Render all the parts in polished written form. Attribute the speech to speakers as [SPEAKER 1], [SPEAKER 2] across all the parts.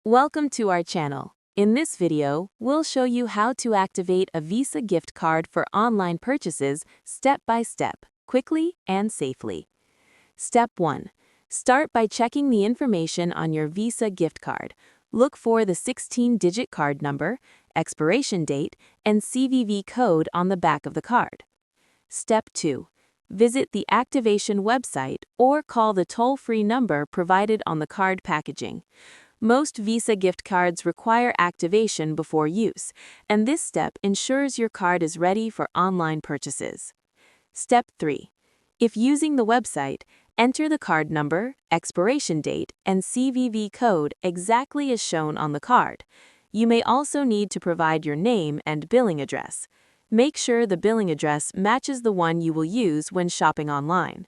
[SPEAKER 1] Welcome to our channel. In this video, we'll show you how to activate a Visa gift card for online purchases step by step, quickly and safely. Step 1. Start by checking the information on your Visa gift card. Look for the 16-digit card number, expiration date, and CVV code on the back of the card. Step 2. Visit the activation website or call the toll-free number provided on the card packaging. Most Visa gift cards require activation before use, and this step ensures your card is ready for online purchases. Step 3. If using the website, enter the card number, expiration date, and CVV code exactly as shown on the card. You may also need to provide your name and billing address. Make sure the billing address matches the one you will use when shopping online.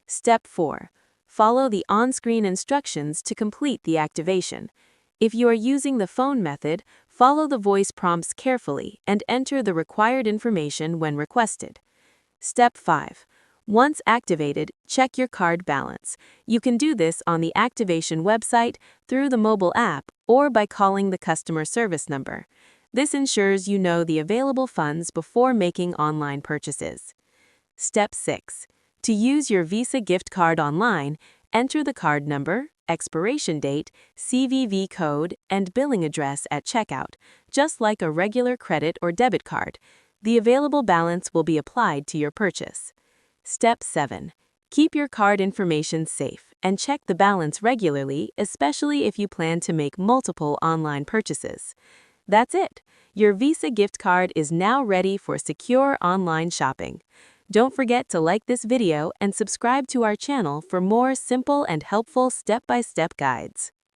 [SPEAKER 1] Step 4. Follow the on-screen instructions to complete the activation. If you are using the phone method, follow the voice prompts carefully and enter the required information when requested. Step 5. Once activated, check your card balance. You can do this on the activation website, through the mobile app, or by calling the customer service number. This ensures you know the available funds before making online purchases. Step 6. To use your Visa gift card online, enter the card number, expiration date, CVV code, and billing address at checkout, just like a regular credit or debit card. The available balance will be applied to your purchase. Step 7. Keep your card information safe and check the balance regularly, especially if you plan to make multiple online purchases. That's it. Your Visa gift card is now ready for secure online shopping. Don't forget to like this video and subscribe to our channel for more simple and helpful step-by-step guides.